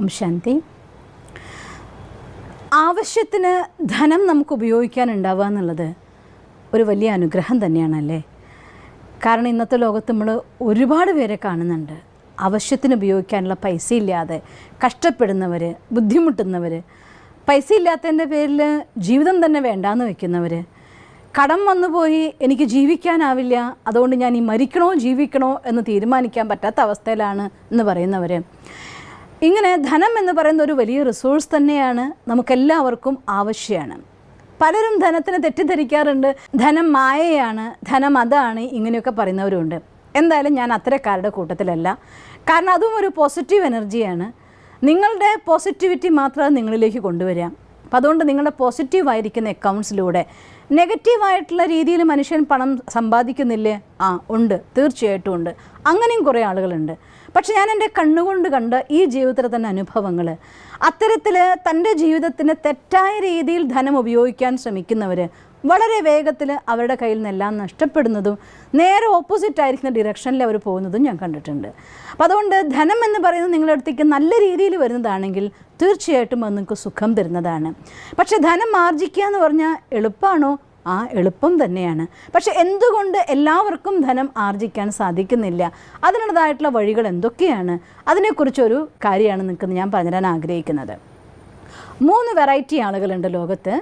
ഓം ശാന്തി. ആവശ്യത്തിന് ധനം നമുക്ക് ഉപയോഗിക്കാനുണ്ടാവുക എന്നുള്ളത് ഒരു വലിയ അനുഗ്രഹം തന്നെയാണല്ലേ. കാരണം ഇന്നത്തെ ലോകത്ത് നമ്മൾ ഒരുപാട് പേരെ കാണുന്നുണ്ട്, ആവശ്യത്തിന് ഉപയോഗിക്കാനുള്ള പൈസ ഇല്ലാതെ കഷ്ടപ്പെടുന്നവർ, ബുദ്ധിമുട്ടുന്നവർ, പൈസ ഇല്ലാത്തതിൻ്റെ പേരിൽ ജീവിതം തന്നെ വേണ്ടാന്ന് വയ്ക്കുന്നവർ, കടം വന്നുപോയി എനിക്ക് ജീവിക്കാനാവില്ല, അതുകൊണ്ട് ഞാൻ ഈ മരിക്കണോ ജീവിക്കണോ എന്ന് തീരുമാനിക്കാൻ പറ്റാത്ത അവസ്ഥയിലാണ് എന്ന് പറയുന്നവർ. ഇങ്ങനെ ധനം എന്ന് പറയുന്ന ഒരു വലിയ റിസോഴ്സ് തന്നെയാണ്, നമുക്കെല്ലാവർക്കും ആവശ്യമാണ്. പലരും ധനത്തിന് തെറ്റിദ്ധരിക്കാറുണ്ട്, ധനം മായയാണ്, ധനം അതാണ്, ഇങ്ങനെയൊക്കെ പറയുന്നവരുണ്ട്. എന്തായാലും ഞാൻ അത്തരക്കാരുടെ കൂട്ടത്തിലല്ല. കാരണം അതും ഒരു പോസിറ്റീവ് എനർജിയാണ്. നിങ്ങളുടെ പോസിറ്റിവിറ്റി മാത്രം നിങ്ങളിലേക്ക് കൊണ്ടുവരിക. അപ്പം അതുകൊണ്ട് നിങ്ങളുടെ പോസിറ്റീവായിരിക്കുന്ന അക്കൗണ്ട്സിലൂടെ നെഗറ്റീവായിട്ടുള്ള രീതിയിൽ മനുഷ്യൻ പണം സമ്പാദിക്കുന്നില്ലേ? ഉണ്ട്, തീർച്ചയായിട്ടും ഉണ്ട്. അങ്ങനെയും കുറേ ആളുകളുണ്ട്. പക്ഷെ ഞാൻ എൻ്റെ കണ്ണുകൊണ്ട് കണ്ട ഈ ജീവിതത്തിലെ തന്നെ അനുഭവങ്ങൾ, അത്തരത്തിൽ തൻ്റെ ജീവിതത്തിന് തെറ്റായ രീതിയിൽ ധനം ഉപയോഗിക്കാൻ ശ്രമിക്കുന്നവർ വളരെ വേഗത്തിൽ അവരുടെ കയ്യിൽ നിന്നെല്ലാം നഷ്ടപ്പെടുന്നതും നേരെ ഓപ്പോസിറ്റ് ആയിരിക്കുന്ന ഡിറക്ഷനിൽ അവർ പോകുന്നതും ഞാൻ കണ്ടിട്ടുണ്ട്. അപ്പോൾ അതുകൊണ്ട് ധനം എന്ന് പറയുന്നത് നിങ്ങളുടെ അടുത്തേക്ക് നല്ല രീതിയിൽ വരുന്നതാണെങ്കിൽ തീർച്ചയായിട്ടും അത് നിങ്ങൾക്ക് സുഖം തരുന്നതാണ്. പക്ഷേ ധനം ആർജിക്കുക എന്ന് പറഞ്ഞാൽ എളുപ്പമാണോ? എളുപ്പം തന്നെയാണ്. പക്ഷെ എന്തുകൊണ്ട് എല്ലാവർക്കും ധനം ആർജിക്കാൻ സാധിക്കുന്നില്ല? അതിനുള്ളതായിട്ടുള്ള വഴികൾ എന്തൊക്കെയാണ്? അതിനെക്കുറിച്ചൊരു കാര്യമാണ് നിങ്ങൾക്ക് ഞാൻ പറഞ്ഞുതരാൻ ആഗ്രഹിക്കുന്നത്. 3 വെറൈറ്റി ആളുകളുണ്ട് ലോകത്ത്.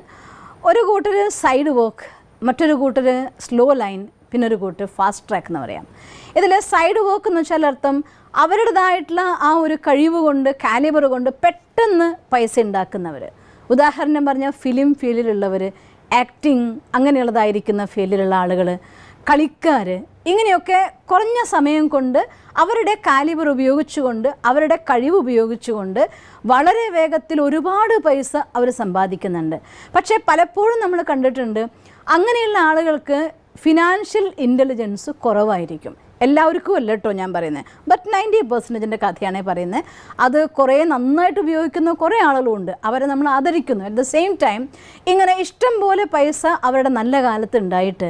ഒരു കൂട്ടർ സൈഡ് വോക്ക്, മറ്റൊരു കൂട്ടർ സ്ലോ ലൈൻ, പിന്നെ ഒരു കൂട്ടർ ഫാസ്റ്റ് ട്രാക്ക് എന്ന് പറയാം. ഇതിൽ സൈഡ് വോക്ക് എന്ന് വെച്ചാൽ അർത്ഥം അവരുടേതായിട്ടുള്ള ആ ഒരു കഴിവ് കൊണ്ട്, കാലിബർ കൊണ്ട് പെട്ടെന്ന് പൈസ ഉണ്ടാക്കുന്നവർ. ഉദാഹരണം പറഞ്ഞാൽ ഫിലിം ഫീൽഡിലുള്ളവർ, ആക്ടിങ് അങ്ങനെയുള്ളതായിരിക്കുന്ന ഫീൽഡിലുള്ള ആളുകൾ, കളിക്കാർ, ഇങ്ങനെയൊക്കെ കുറഞ്ഞ സമയം കൊണ്ട് അവരുടെ കാലിബർ ഉപയോഗിച്ചുകൊണ്ട്, അവരുടെ കഴിവ് ഉപയോഗിച്ചുകൊണ്ട് വളരെ വേഗത്തിൽ ഒരുപാട് പൈസ അവർ സമ്പാദിക്കുന്നുണ്ട്. പക്ഷേ പലപ്പോഴും നമ്മൾ കണ്ടിട്ടുണ്ട് അങ്ങനെയുള്ള ആളുകൾക്ക് ഫിനാൻഷ്യൽ ഇൻ്റലിജൻസ് കുറവായിരിക്കും. എല്ലാവർക്കും അല്ല കേട്ടോ ഞാൻ പറയുന്നത്, ബട്ട് 90% കഥയാണ് പറയുന്നത്. അത് കുറേ നന്നായിട്ട് ഉപയോഗിക്കുന്ന കുറേ ആളുകളുണ്ട്, അവരെ നമ്മൾ ആദരിക്കുന്നു. അറ്റ് ദ സെയിം ടൈം ഇങ്ങനെ ഇഷ്ടം പോലെ പൈസ അവരുടെ നല്ല കാലത്ത് ഉണ്ടായിട്ട്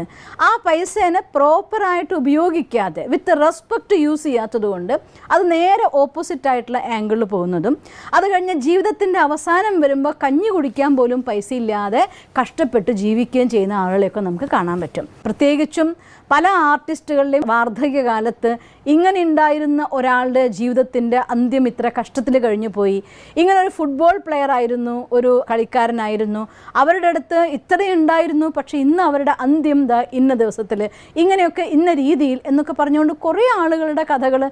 ആ പൈസേനെ പ്രോപ്പറായിട്ട് ഉപയോഗിക്കാതെ വിത്ത് റെസ്പെക്റ്റ് യൂസ് ചെയ്യാത്തത് കൊണ്ട് അത് നേരെ ഓപ്പോസിറ്റായിട്ടുള്ള ആംഗിളിൽ പോകുന്നതും, അത് കഴിഞ്ഞ് ജീവിതത്തിൻ്റെ അവസാനം വരുമ്പോൾ കഞ്ഞി കുടിക്കാൻ പോലും പൈസ ഇല്ലാതെ കഷ്ടപ്പെട്ട് ജീവിക്കുകയും ചെയ്യുന്ന ആളുകളെയൊക്കെ നമുക്ക് കാണാൻ പറ്റും. പ്രത്യേകിച്ചും പല ആർട്ടിസ്റ്റുകളുടെയും വാർദ്ധക്യകാലത്ത് ഇങ്ങനെ ഉണ്ടായിരുന്ന ഒരാളുടെ ജീവിതത്തിൻ്റെ അന്ത്യം ഇത്ര കഷ്ടത്തിൽ കഴിഞ്ഞു പോയി. ഇങ്ങനെ ഒരു ഫുട്ബോൾ പ്ലെയർ ആയിരുന്നു, ഒരു കളിക്കാരനായിരുന്നു, അവരുടെ അടുത്ത് ഇത്രയും ഉണ്ടായിരുന്നു, പക്ഷേ ഇന്ന് അവരുടെ അന്ത്യം ഇന്ന ദിവസത്തിൽ, ഇങ്ങനെയൊക്കെ ഇന്ന രീതിയിൽ എന്നൊക്കെ പറഞ്ഞുകൊണ്ട് കുറേ ആളുകളുടെ കഥകൾ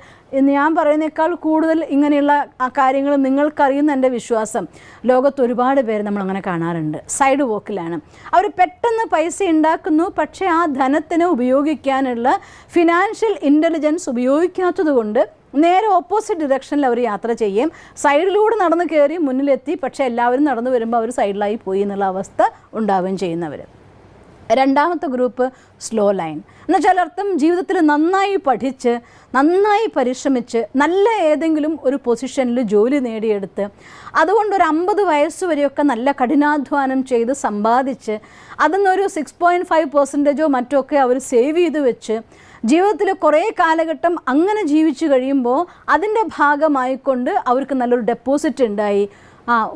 ഞാൻ പറയുന്നേക്കാൾ കൂടുതൽ ഇങ്ങനെയുള്ള ആ കാര്യങ്ങൾ നിങ്ങൾക്കറിയുന്ന എൻ്റെ വിശ്വാസം ലോകത്ത് ഒരുപാട് പേര് നമ്മളങ്ങനെ കാണാറുണ്ട്. സൈഡ് വോക്കിലാണ് അവർ പെട്ടെന്ന് പൈസ ഉണ്ടാക്കുന്നു, പക്ഷേ ആ ധനത്തിന് ഉപയോഗിക്കാനുള്ള ഫിനാൻഷ്യൽ ഇൻ്റലിജൻസ് ഉപയോഗിക്കാത്തത് കൊണ്ട് നേരെ ഓപ്പോസിറ്റ് ഡിറക്ഷനിൽ അവർ യാത്ര ചെയ്യും. സൈഡിലൂടെ നടന്ന് കയറി മുന്നിലെത്തി, പക്ഷേ എല്ലാവരും നടന്നു വരുമ്പോൾ അവർ സൈഡിലായി പോയി എന്നുള്ള അവസ്ഥ ഉണ്ടാവുകയും ചെയ്യുന്നവർ. രണ്ടാമത്തെ ഗ്രൂപ്പ് സ്ലോ ലൈൻ എന്നുവെച്ചാൽ അർത്ഥം ജീവിതത്തിൽ നന്നായി പഠിച്ച്, നന്നായി പരിശ്രമിച്ച്, നല്ല ഏതെങ്കിലും ഒരു പൊസിഷനിൽ ജോലി നേടിയെടുത്ത്, അതുകൊണ്ട് ഒരു 50 വയസ്സ് വരെയൊക്കെ നല്ല കഠിനാധ്വാനം ചെയ്ത് സമ്പാദിച്ച് അതിന്നൊരു 6.5% മറ്റോ ഒക്കെ അവർ സേവ് ചെയ്ത് വെച്ച് ജീവിതത്തിൽ കുറേ കാലഘട്ടം അങ്ങനെ ജീവിച്ചു കഴിയുമ്പോൾ അതിൻ്റെ ഭാഗമായിക്കൊണ്ട് അവർക്ക് നല്ലൊരു ഡെപ്പോസിറ്റ് ഉണ്ടായി.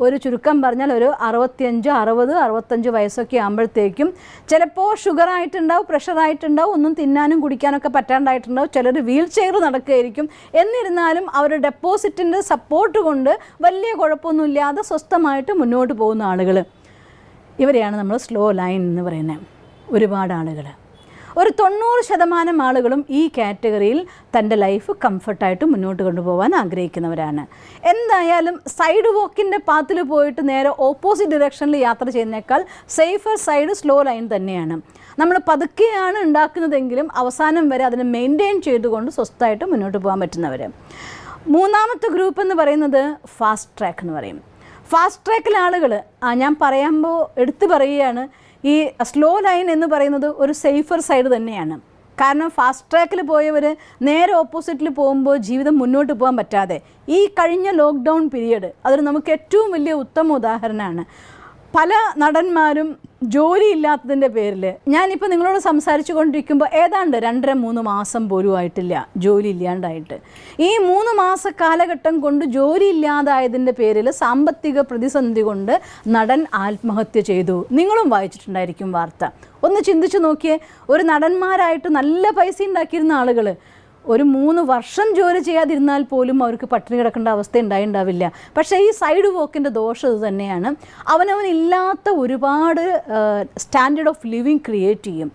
ഒരു ചുരുക്കം പറഞ്ഞാൽ ഒരു 65, 60, 65 വയസ്സൊക്കെ ആകുമ്പോഴത്തേക്കും ചിലപ്പോൾ ഷുഗറായിട്ടുണ്ടാവും, പ്രഷറായിട്ടുണ്ടാവും, ഒന്നും തിന്നാനും കുടിക്കാനൊക്കെ പറ്റാണ്ടായിട്ടുണ്ടാവും, ചിലർ വീൽ ചെയർ നടക്കുകയായിരിക്കും. എന്നിരുന്നാലും അവരുടെ ഡെപ്പോസിറ്റിൻ്റെ സപ്പോർട്ട് കൊണ്ട് വലിയ കുഴപ്പമൊന്നുമില്ലാതെ സ്വസ്ഥമായിട്ട് മുന്നോട്ട് പോകുന്ന ആളുകൾ, ഇവരെയാണ് നമ്മൾ സ്ലോ ലൈൻ എന്ന് പറയുന്നത്. ഒരുപാട് ആളുകൾ, ഒരു 90% ആളുകളും ഈ കാറ്റഗറിയിൽ തൻ്റെ ലൈഫ് കംഫർട്ടായിട്ട് മുന്നോട്ട് കൊണ്ടുപോകാൻ ആഗ്രഹിക്കുന്നവരാണ്. എന്തായാലും സൈഡ് വോക്കിൻ്റെ പാത്തിൽ പോയിട്ട് നേരെ ഓപ്പോസിറ്റ് ഡിറക്ഷനിൽ യാത്ര ചെയ്യുന്നതിനേക്കാൾ സേഫർ സൈഡ് സ്ലോ ലൈൻ തന്നെയാണ്. നമ്മൾ പതുക്കെയാണ് ഉണ്ടാക്കുന്നതെങ്കിലും അവസാനം വരെ അതിനെ മെയിൻറ്റെയിൻ ചെയ്തുകൊണ്ട് സ്വസ്ഥമായിട്ട് മുന്നോട്ട് പോകാൻ പറ്റുന്നവർ. മൂന്നാമത്തെ ഗ്രൂപ്പ് എന്ന് പറയുന്നത് ഫാസ്റ്റ് ട്രാക്ക് എന്ന് പറയും. ഫാസ്റ്റ് ട്രാക്കിലെ ആളുകൾ ഞാൻ പറയുമ്പോൾ എടുത്തു പറയുകയാണ്, ഈ സ്ലോ ലൈൻ എന്ന് പറയുന്നത് ഒരു സേഫർ സൈഡ് തന്നെയാണ്. കാരണം ഫാസ്റ്റ് ട്രാക്കിൽ പോയവർ നേരെ ഓപ്പോസിറ്റിൽ പോകുമ്പോൾ ജീവിതം മുന്നോട്ട് പോകാൻ പറ്റാതെ, ഈ കഴിഞ്ഞ ലോക്ക്ഡൗൺ പീരീഡ് അതൊരു നമുക്ക് ഏറ്റവും വലിയ ഉത്തമ ഉദാഹരണമാണ്. പല നടന്മാരും ജോലി ഇല്ലാത്തതിൻ്റെ പേരിൽ ഞാനിപ്പോൾ നിങ്ങളോട് സംസാരിച്ചു കൊണ്ടിരിക്കുമ്പോൾ ഏതാണ്ട് 2-3 മാസം പോലും ആയിട്ടില്ല ജോലി ഇല്ലാണ്ടായിട്ട്. ഈ 3 മാസ കാലഘട്ടം കൊണ്ട് ജോലി ഇല്ലാതായതിൻ്റെ പേരിൽ സാമ്പത്തിക പ്രതിസന്ധി കൊണ്ട് നടൻ ആത്മഹത്യ ചെയ്തു. നിങ്ങളും വായിച്ചിട്ടുണ്ടായിരിക്കും വാർത്ത. ഒന്ന് ചിന്തിച്ചു നോക്കിയേ, ഒരു നടന്മാരായിട്ട് നല്ല പൈസ ഉണ്ടാക്കിയിരുന്ന ആളുകൾ ഒരു 3 വർഷം ജോലി ചെയ്യാതിരുന്നാൽ പോലും അവർക്ക് പട്ടിണി കിടക്കേണ്ട അവസ്ഥ ഉണ്ടാവില്ല. പക്ഷേ ഈ സൈഡ് വോക്കിൻ്റെ ദോഷം ഇത് തന്നെയാണ്. അവനവനില്ലാത്ത ഒരുപാട് സ്റ്റാൻഡേർഡ് ഓഫ് ലിവിങ് ക്രിയേറ്റ് ചെയ്യും.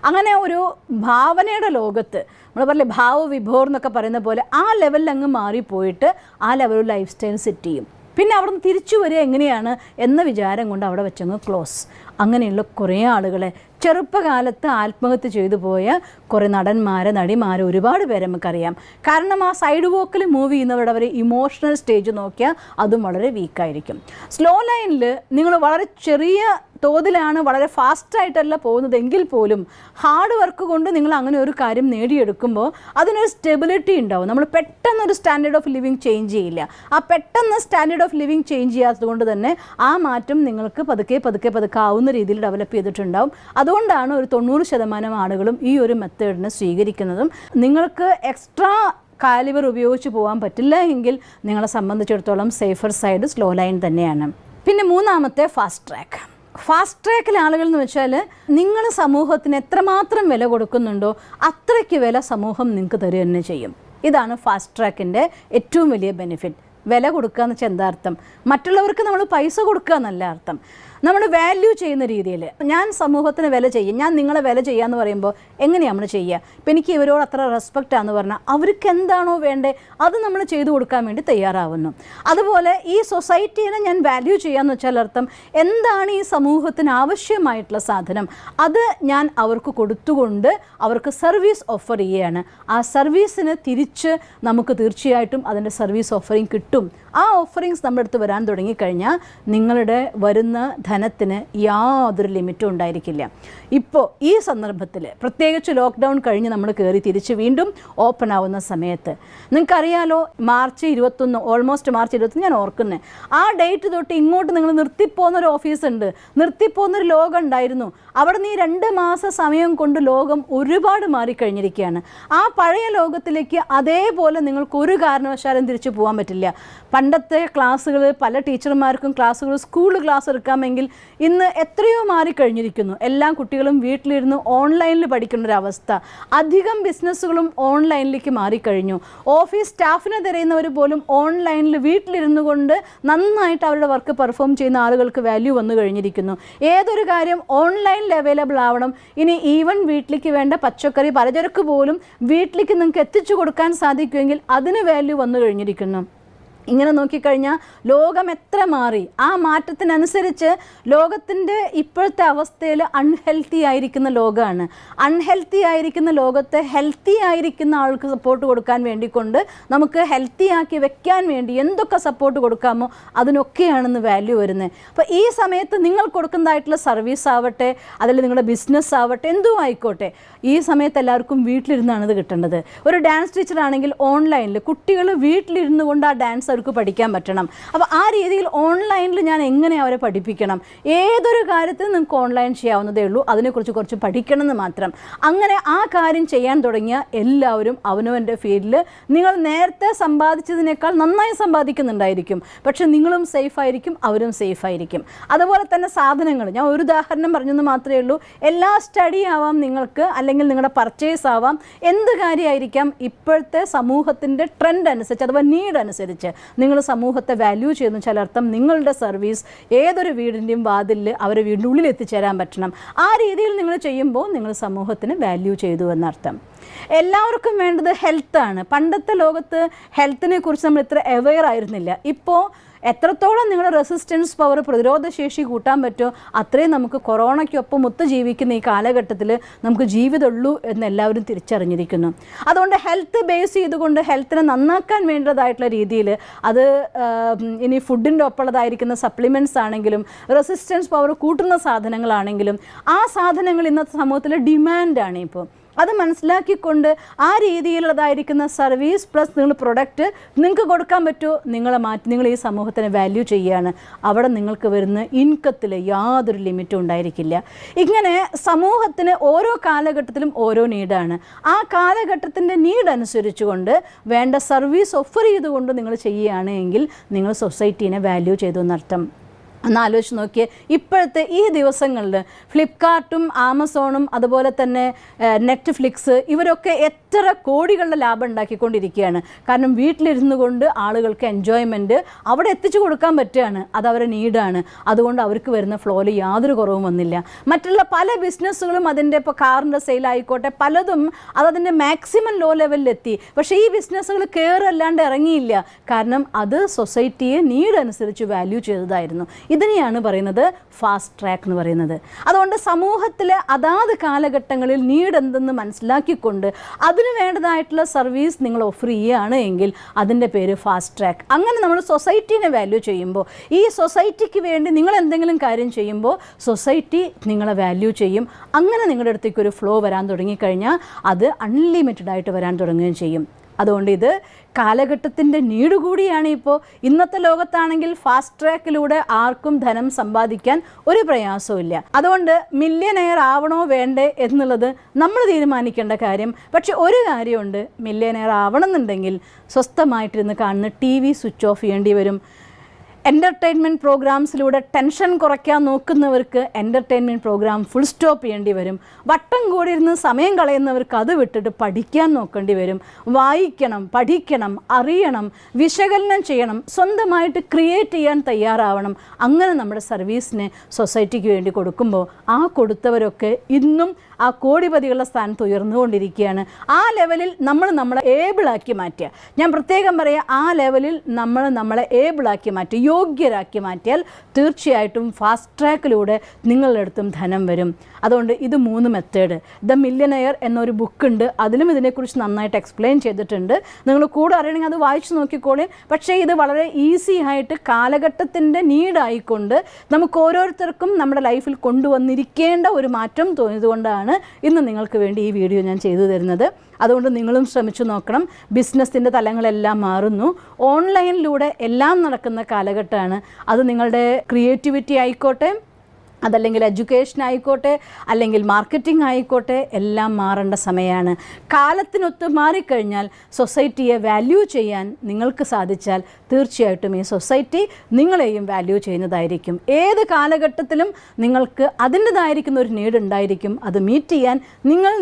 അങ്ങനെ ഒരു ഭാവനയുടെ ലോകത്ത് നമ്മൾ പറയില്ലേ ഭാവവിഭോർ എന്നൊക്കെ പറയുന്ന പോലെ ആ ലെവലിൽ അങ്ങ് മാറിപ്പോയിട്ട് ആ ലെവലിൽ ലൈഫ് സ്റ്റൈൽ സെറ്റ് ചെയ്യും. പിന്നെ അവിടെ നിന്ന് തിരിച്ചു വരിക എങ്ങനെയാണ് എന്ന വിചാരം കൊണ്ട് അവിടെ വെച്ചങ്ങ് ക്ലോസ്. അങ്ങനെയുള്ള കുറേ ആളുകളെ ചെറുപ്പകാലത്ത് ആത്മഹത്യ ചെയ്തു പോയ കുറേ നടന്മാരെ നടിമാരെ ഒരുപാട് പേരെ നമുക്കറിയാം. കാരണം ആ സൈഡ് വോക്കിൽ മൂവ് ചെയ്യുന്നവരുടെ അവർ ഇമോഷണൽ സ്റ്റേജ് നോക്കിയാൽ അതും വളരെ വീക്കായിരിക്കും. സ്ലോ ലൈനിൽ നിങ്ങൾ വളരെ ചെറിയ തോതിലാണ് വളരെ ഫാസ്റ്റായിട്ടല്ല പോകുന്നതെങ്കിൽ പോലും ഹാർഡ് വർക്ക് കൊണ്ട് നിങ്ങൾ അങ്ങനെ ഒരു കാര്യം നേടിയെടുക്കുമ്പോൾ അതിനൊരു സ്റ്റെബിലിറ്റി ഉണ്ടാവും. നമ്മൾ പെട്ടെന്നൊരു സ്റ്റാൻഡേർഡ് ഓഫ് ലിവിങ് ചേഞ്ച് ചെയ്യില്ല. ആ പെട്ടെന്ന് സ്റ്റാൻഡേർഡ് ഓഫ് ലിവിങ് ചേഞ്ച് ചെയ്യാത്തത് കൊണ്ട് തന്നെ ആ മാറ്റം നിങ്ങൾക്ക് പതുക്കെ ആവുന്ന രീതിയിൽ ഡെവലപ്പ് ചെയ്തിട്ടുണ്ടാവും. അതുകൊണ്ടാണ് ഒരു 90% ആളുകളും ഈ ഒരു മെത്തേഡിനെ സ്വീകരിക്കുന്നതും. നിങ്ങൾക്ക് എക്സ്ട്രാ കാലിബർ ഉപയോഗിച്ച് പോകാൻ പറ്റില്ല എങ്കിൽ നിങ്ങളെ സംബന്ധിച്ചിടത്തോളം സേഫർ സൈഡ് സ്ലോ ലൈൻ തന്നെയാണ്. പിന്നെ 3ാമത്തെ ഫാസ്റ്റ് ട്രാക്ക്. ഫാസ്റ്റ് ട്രാക്കിലെ ആളുകൾ എന്ന് വെച്ചാൽ നിങ്ങൾ സമൂഹത്തിന് എത്രമാത്രം വില കൊടുക്കുന്നുണ്ടോ അത്രയ്ക്ക് വില സമൂഹം നിങ്ങൾക്ക് തരുക തന്നെ ചെയ്യും. ഇതാണ് ഫാസ്റ്റ് ട്രാക്കിൻ്റെ ഏറ്റവും വലിയ ബെനിഫിറ്റ്. വില കൊടുക്കുക എന്ന് വെച്ചാൽ എന്താ അർത്ഥം? മറ്റുള്ളവർക്ക് നമ്മൾ പൈസ കൊടുക്കുക എന്നല്ല അർത്ഥം. നമ്മൾ വാല്യൂ ചെയ്യുന്ന രീതിയിൽ ഞാൻ സമൂഹത്തിന് വില ചെയ്യും, ഞാൻ നിങ്ങളെ വില ചെയ്യാമെന്ന് പറയുമ്പോൾ എങ്ങനെയാണ് നമ്മൾ ചെയ്യുക? ഇപ്പം എനിക്ക് ഇവരോട് അത്ര റെസ്പെക്റ്റാന്ന് പറഞ്ഞാൽ അവർക്ക് എന്താണോ വേണ്ടത് അത് നമ്മൾ ചെയ്തു കൊടുക്കാൻ വേണ്ടി തയ്യാറാവുന്നു. അതുപോലെ ഈ സൊസൈറ്റീനെ ഞാൻ വാല്യൂ ചെയ്യാമെന്ന് വെച്ചാൽ അർത്ഥം എന്താണ് ഈ സമൂഹത്തിന് ആവശ്യമായിട്ടുള്ള സാധനം അത് ഞാൻ അവർക്ക് കൊടുത്തുകൊണ്ട് അവർക്ക് സർവീസ് ഓഫർ ചെയ്യുകയാണ്. ആ സർവീസിന് തിരിച്ച് നമുക്ക് തീർച്ചയായിട്ടും അതിൻ്റെ സർവീസ് ഓഫറിങ് കിട്ടും. ആ ഓഫറിങ്സ് നമ്മുടെ അടുത്ത് വരാൻ തുടങ്ങിക്കഴിഞ്ഞാൽ നിങ്ങളുടെ വരുന്ന ധനത്തിന് യാതൊരു ലിമിറ്റും ഉണ്ടായിരിക്കില്ല. ഇപ്പോൾ ഈ സന്ദർഭത്തിൽ പ്രത്യേകിച്ച് ലോക്ക്ഡൗൺ കഴിഞ്ഞ് നമ്മൾ കയറി തിരിച്ച് വീണ്ടും ഓപ്പൺ ആവുന്ന സമയത്ത് നിങ്ങൾക്കറിയാലോ മാർച്ച് 21 ഓൾമോസ്റ്റ് മാർച്ച് 21 ഞാൻ ഓർക്കുന്നത് ആ ഡേറ്റ് തൊട്ട് ഇങ്ങോട്ട് നിങ്ങൾ നിർത്തിപ്പോകുന്നൊരു ഓഫീസുണ്ട്, നിർത്തിപ്പോകുന്നൊരു ലോകം ഉണ്ടായിരുന്നു. അവിടെ നിന്ന് ഈ 2 മാസ സമയം കൊണ്ട് ലോകം ഒരുപാട് മാറിക്കഴിഞ്ഞിരിക്കുകയാണ്. ആ പഴയ ലോകത്തിലേക്ക് അതേപോലെ നിങ്ങൾക്ക് ഒരു കാരണവശാലും തിരിച്ചു പോകാൻ പറ്റില്ല. പണ്ടത്തെ ക്ലാസ്സുകൾ പല ടീച്ചർമാർക്കും ക്ലാസ്സുകൾ സ്കൂൾ ക്ലാസ് എടുക്കാമെങ്കിൽ ഇന്ന് എത്രയോ മാറിക്കഴിഞ്ഞിരിക്കുന്നു. എല്ലാ കുട്ടികളും വീട്ടിലിരുന്ന് ഓൺലൈനിൽ പഠിക്കേണ്ടൊരവസ്ഥ. അധികം ബിസിനസ്സുകളും ഓൺലൈനിലേക്ക് മാറിക്കഴിഞ്ഞു. ഓഫീസ് സ്റ്റാഫിനെ തിരയുന്നവർ പോലും ഓൺലൈനിൽ വീട്ടിലിരുന്നു കൊണ്ട് നന്നായിട്ട് അവരുടെ വർക്ക് പെർഫോം ചെയ്യുന്ന ആളുകൾക്ക് വാല്യൂ വന്നു കഴിഞ്ഞിരിക്കുന്നു. ഏതൊരു കാര്യം ഓൺലൈനിൽ അവൈലബിൾ ആവണം. ഇനി ഈവൻ വീട്ടിലേക്ക് വേണ്ട പച്ചക്കറി പലചരക്ക് പോലും വീട്ടിലേക്ക് നിങ്ങൾക്ക് എത്തിച്ചു കൊടുക്കാൻ സാധിക്കുമെങ്കിൽ അതിന് വാല്യൂ വന്നു കഴിഞ്ഞിരിക്കുന്നു. ഇങ്ങനെ നോക്കിക്കഴിഞ്ഞാൽ ലോകം എത്ര മാറി. ആ മാറ്റത്തിനനുസരിച്ച് ലോകത്തിൻ്റെ ഇപ്പോഴത്തെ അവസ്ഥയിൽ അൺഹെൽത്തി ആയിരിക്കുന്ന ലോകമാണ്. അൺഹെൽത്തി ആയിരിക്കുന്ന ലോകത്തെ ഹെൽത്തി ആയിരിക്കുന്ന ആൾക്ക് സപ്പോർട്ട് കൊടുക്കാൻ വേണ്ടിക്കൊണ്ട് നമുക്ക് ഹെൽത്തി ആക്കി വെക്കാൻ വേണ്ടി എന്തൊക്കെ സപ്പോർട്ട് കൊടുക്കാമോ അതിനൊക്കെയാണെന്ന് വാല്യൂ വരുന്നത്. അപ്പോൾ ഈ സമയത്ത് നിങ്ങൾ കൊടുക്കുന്നതായിട്ടുള്ള സർവീസ് ആവട്ടെ അതിൽ നിങ്ങളുടെ ബിസിനസ് ആവട്ടെ എന്തും ആയിക്കോട്ടെ ഈ സമയത്ത് എല്ലാവർക്കും വീട്ടിലിരുന്നാണ് ഇത് കിട്ടേണ്ടത്. ഒരു ഡാൻസ് ടീച്ചറാണെങ്കിൽ ഓൺലൈനിൽ കുട്ടികൾ വീട്ടിലിരുന്നു കൊണ്ട് ആ ഡാൻസ് അവർക്ക് പഠിക്കാൻ പറ്റണം. അപ്പോൾ ആ രീതിയിൽ ഓൺലൈനിൽ ഞാൻ എങ്ങനെ അവരെ പഠിപ്പിക്കണം? ഏതൊരു കാര്യത്തിനും നിങ്ങൾക്ക് ഓൺലൈൻ ചെയ്യാവുന്നതേ ഉള്ളൂ. അതിനെക്കുറിച്ച് കുറച്ച് പഠിക്കണം എന്ന് മാത്രം. അങ്ങനെ ആ കാര്യം ചെയ്യാൻ തുടങ്ങിയ എല്ലാവരും അവനവൻ്റെ ഫീൽഡിൽ നിങ്ങൾ നേരത്തെ സമ്പാദിച്ചതിനേക്കാൾ നന്നായി സമ്പാദിക്കുന്നുണ്ടായിരിക്കും. പക്ഷെ നിങ്ങളും സേഫായിരിക്കും, അവരും സേഫായിരിക്കും. അതുപോലെ തന്നെ സാധനങ്ങൾ ഞാൻ ഒരു ഉദാഹരണം പറഞ്ഞെന്ന് മാത്രമേ ഉള്ളൂ. എല്ലാ സ്റ്റഡി ആവാം നിങ്ങൾക്ക്, അല്ലെങ്കിൽ നിങ്ങളുടെ പർച്ചേസ് ആവാം, എന്ത് കാര്യമായിരിക്കാം. ഇപ്പോഴത്തെ സമൂഹത്തിൻ്റെ ട്രെൻഡ് അനുസരിച്ച് അഥവാ നീഡ് അനുസരിച്ച് നിങ്ങൾ സമൂഹത്തെ വാല്യൂ ചെയ്യുന്ന ചിലർത്ഥം നിങ്ങളുടെ സർവീസ് ഏതൊരു വീടിൻ്റെയും വാതിലിൽ അവരെ വീടിൻ്റെ ഉള്ളിൽ എത്തിച്ചേരാൻ പറ്റണം. ആ രീതിയിൽ നിങ്ങൾ ചെയ്യുമ്പോൾ നിങ്ങൾ സമൂഹത്തിന് വാല്യൂ ചെയ്തു എന്നർത്ഥം. എല്ലാവർക്കും വേണ്ടത് ഹെൽത്താണ്. പണ്ടത്തെ ലോകത്ത് ഹെൽത്തിനെ കുറിച്ച് നമ്മൾ ഇത്ര അവെയർ ആയിരുന്നില്ല. ഇപ്പോൾ എത്രത്തോളം നിങ്ങളുടെ റെസിസ്റ്റൻസ് പവർ പ്രതിരോധശേഷി കൂട്ടാൻ പറ്റുമോ അത്രയും നമുക്ക് കൊറോണയ്ക്കൊപ്പം ഒത്തു ജീവിക്കുന്ന ഈ കാലഘട്ടത്തിൽ നമുക്ക് ജീവിതമുള്ളൂ എന്ന് എല്ലാവരും തിരിച്ചറിഞ്ഞിരിക്കുന്നു. അതുകൊണ്ട് ഹെൽത്ത് ബേസ് ചെയ്തുകൊണ്ട് ഹെൽത്തിനെ നന്നാക്കാൻ വേണ്ടതായിട്ടുള്ള രീതിയിൽ അത് ഇനി ഫുഡിൻ്റെ ഒപ്പമുള്ളതായിരിക്കുന്ന സപ്ലിമെൻറ്റ്സ് ആണെങ്കിലും റെസിസ്റ്റൻസ് പവർ കൂട്ടുന്ന സാധനങ്ങളാണെങ്കിലും ആ സാധനങ്ങൾ ഇന്നത്തെ സമൂഹത്തിൽ ഡിമാൻഡാണ്. ഇപ്പോൾ അത് മനസ്സിലാക്കിക്കൊണ്ട് ആ രീതിയിലുള്ളതായിരിക്കുന്ന സർവീസ് പ്ലസ് നിങ്ങൾ പ്രൊഡക്റ്റ് നിങ്ങൾക്ക് കൊടുക്കാൻ പറ്റുമോ, നിങ്ങൾ ഈ സമൂഹത്തിന് വാല്യൂ ചെയ്യുകയാണ്. അവിടെ നിങ്ങൾക്ക് വരുന്ന ഇൻകത്തിൽ യാതൊരു ലിമിറ്റും ഉണ്ടായിരിക്കില്ല. ഇങ്ങനെ സമൂഹത്തിന് ഓരോ കാലഘട്ടത്തിലും ഓരോ നീഡാണ്. ആ കാലഘട്ടത്തിൻ്റെ നീഡ് അനുസരിച്ചുകൊണ്ട് വേണ്ട സർവീസ് ഓഫർ ചെയ്തുകൊണ്ട് നിങ്ങൾ ചെയ്യുകയാണ് എങ്കിൽ നിങ്ങൾ സൊസൈറ്റീനെ വാല്യൂ ചെയ്തു എന്നർത്ഥം. ഒന്ന് ആലോചിച്ച് നോക്കിയേ, ഇപ്പോഴത്തെ ഈ ദിവസങ്ങളിൽ ഫ്ലിപ്കാർട്ടും ആമസോണും അതുപോലെ തന്നെ നെറ്റ്ഫ്ലിക്സ് ഇവരൊക്കെ എത്ര കോടികളുടെ ലാഭം ഉണ്ടാക്കിക്കൊണ്ടിരിക്കുകയാണ്. കാരണം വീട്ടിലിരുന്നു കൊണ്ട് ആളുകൾക്ക് എൻജോയ്മെൻറ്റ് അവിടെ എത്തിച്ചു കൊടുക്കാൻ പറ്റുകയാണ്. അതവരെ നീഡാണ്. അതുകൊണ്ട് അവർക്ക് വരുന്ന ഫ്ലോയിൽ യാതൊരു കുറവും വന്നില്ല. മറ്റുള്ള പല ബിസിനസ്സുകളും അതിൻ്റെ ഇപ്പോൾ കാറിൻ്റെ സെയിലായിക്കോട്ടെ പലതും അതതിൻ്റെ മാക്സിമം ലോ ലെവലിലെത്തി. പക്ഷേ ഈ ബിസിനസ്സുകൾ കയറല്ലാണ്ട് ഇറങ്ങിയില്ല. കാരണം അത് സൊസൈറ്റിയെ നീഡ് അനുസരിച്ച് വാല്യൂ ചെയ്തതായിരുന്നു. ഇതിനെയാണ് പറയുന്നത് ഫാസ്റ്റ് ട്രാക്ക് എന്ന് പറയുന്നത്. അതുകൊണ്ട് സമൂഹത്തിലെ അതാത് കാലഘട്ടങ്ങളിൽ നീഡ് എന്തെന്ന് മനസ്സിലാക്കിക്കൊണ്ട് അതിന് വേണ്ടതായിട്ടുള്ള സർവീസ് നിങ്ങൾ ഓഫർ ചെയ്യുകയാണ് എങ്കിൽ അതിൻ്റെ പേര് ഫാസ്റ്റ് ട്രാക്ക്. അങ്ങനെ നമ്മൾ സൊസൈറ്റീനെ വാല്യൂ ചെയ്യുമ്പോൾ, ഈ സൊസൈറ്റിക്ക് വേണ്ടി നിങ്ങൾ എന്തെങ്കിലും കാര്യം ചെയ്യുമ്പോൾ സൊസൈറ്റി നിങ്ങളെ വാല്യൂ ചെയ്യും. അങ്ങനെ നിങ്ങളുടെ അടുത്തേക്ക് ഒരു ഫ്ലോ വരാൻ തുടങ്ങിക്കഴിഞ്ഞാൽ അത് അൺലിമിറ്റഡ് ആയിട്ട് വരാൻ തുടങ്ങുകയും ചെയ്യും. അതുകൊണ്ട് ഇത് കാലഘട്ടത്തിൻ്റെ നീഡ് കൂടിയാണ്. ഇപ്പോൾ ഇന്നത്തെ ലോകത്താണെങ്കിൽ ഫാസ്റ്റ് ട്രാക്കിലൂടെ ആർക്കും ധനം സമ്പാദിക്കാൻ ഒരു പ്രയാസവും ഇല്ല. അതുകൊണ്ട് മില്യനെയർ ആവണോ വേണ്ടേ എന്നുള്ളത് നമ്മൾ തീരുമാനിക്കേണ്ട കാര്യം. പക്ഷെ ഒരു കാര്യമുണ്ട്, മില്യനെയർ ആവണമെന്നുണ്ടെങ്കിൽ സ്വസ്ഥമായിട്ടിരുന്ന് കാണുന്ന TV സ്വിച്ച് ഓഫ് ചെയ്യേണ്ടി വരും. എൻ്റർടൈൻമെൻറ്റ് പ്രോഗ്രാംസിലൂടെ ടെൻഷൻ കുറയ്ക്കാൻ നോക്കുന്നവർക്ക് എൻ്റർടൈൻമെൻറ്റ് പ്രോഗ്രാം ഫുൾ സ്റ്റോപ്പ് ചെയ്യേണ്ടി വരും. വട്ടം കൂടിയിരുന്ന് സമയം കളയുന്നവർക്ക് അത് വിട്ടിട്ട് പഠിക്കാൻ നോക്കേണ്ടി വരും. വായിക്കണം, പഠിക്കണം, അറിയണം, വിശകലനം ചെയ്യണം, സ്വന്തമായിട്ട് ക്രിയേറ്റ് ചെയ്യാൻ തയ്യാറാവണം. അങ്ങനെ നമ്മുടെ സർവീസിനെ സൊസൈറ്റിക്ക് വേണ്ടി കൊടുക്കുമ്പോൾ ആ കൊടുത്തവരൊക്കെ ഇന്നും ആ കോടിപതികളുടെ സ്ഥാനത്ത് ഉയർന്നുകൊണ്ടിരിക്കുകയാണ്. ആ ലെവലിൽ നമ്മളെ ഏബിളാക്കി മാറ്റുക. ഞാൻ പ്രത്യേകം പറയാം, ആ ലെവലിൽ നമ്മളെ ഏബിളാക്കി മാറ്റുക, യോഗ്യരാക്കി മാറ്റിയാൽ തീർച്ചയായിട്ടും ഫാസ്റ്റ് ട്രാക്കിലൂടെ നിങ്ങളുടെ അടുത്തും ധനം വരും. അതുകൊണ്ട് ഇത് 3 മെത്തേഡ്. ദ മില്യനെയർ എന്നൊരു ബുക്കുണ്ട്, അതിലും ഇതിനെക്കുറിച്ച് നന്നായിട്ട് എക്സ്പ്ലെയിൻ ചെയ്തിട്ടുണ്ട്. നിങ്ങൾ കൂടെ അറിയണമെങ്കിൽ അത് വായിച്ചു നോക്കിക്കോളേ. പക്ഷേ ഇത് വളരെ ഈസി ആയിട്ട് കാലഘട്ടത്തിൻ്റെ നീഡായിക്കൊണ്ട് നമുക്ക് ഓരോരുത്തർക്കും നമ്മുടെ ലൈഫിൽ കൊണ്ടുവന്നിരിക്കേണ്ട ഒരു മാറ്റം തോന്നിയതുകൊണ്ടാണ് ഇന്ന് നിങ്ങൾക്ക് വേണ്ടി ഈ വീഡിയോ ഞാൻ ചെയ്തു തരുന്നത്. അതുകൊണ്ട് നിങ്ങളും ശ്രമിച്ചു നോക്കണം. ബിസിനസ്സിൻ്റെ തലങ്ങളെല്ലാം മാറുന്നു. ഓൺലൈനിലൂടെ എല്ലാം നടക്കുന്ന കാലഘട്ടമാണ്. അത് നിങ്ങളുടെ ക്രിയേറ്റിവിറ്റി ആയിക്കോട്ടെ, അതല്ലെങ്കിൽ എഡ്യൂക്കേഷൻ ആയിക്കോട്ടെ, അല്ലെങ്കിൽ മാർക്കറ്റിംഗ് ആയിക്കോട്ടെ, എല്ലാം മാറേണ്ട സമയമാണ്. കാലത്തിനൊത്ത് മാറിക്കഴിഞ്ഞാൽ സൊസൈറ്റിയെ വാല്യൂ ചെയ്യാൻ നിങ്ങൾക്ക് സാധിച്ചാൽ തീർച്ചയായിട്ടും ഈ സൊസൈറ്റി നിങ്ങളെയും വാല്യൂ ചെയ്യുന്നതായിരിക്കും. ഏത് കാലഘട്ടത്തിലും നിങ്ങൾക്ക് അതിൻ്റെതായിരിക്കുന്ന ഒരു നീഡ് ഉണ്ടായിരിക്കും. അത് മീറ്റ് ചെയ്യാൻ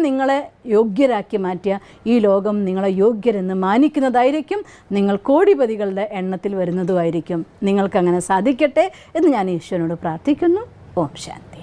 നിങ്ങളെ യോഗ്യരാക്കി മാറ്റിയ ഈ ലോകം നിങ്ങളെ യോഗ്യരെന്ന് മാനിക്കുന്നതായിരിക്കും. നിങ്ങൾ കോടിപതികളുടെ എണ്ണത്തിൽ വരുന്നതുമായിരിക്കും. നിങ്ങൾക്കങ്ങനെ സാധിക്കട്ടെ എന്ന് ഞാൻ ഈശ്വരനോട് പ്രാർത്ഥിക്കുന്നു. ഓം ശാന്തി.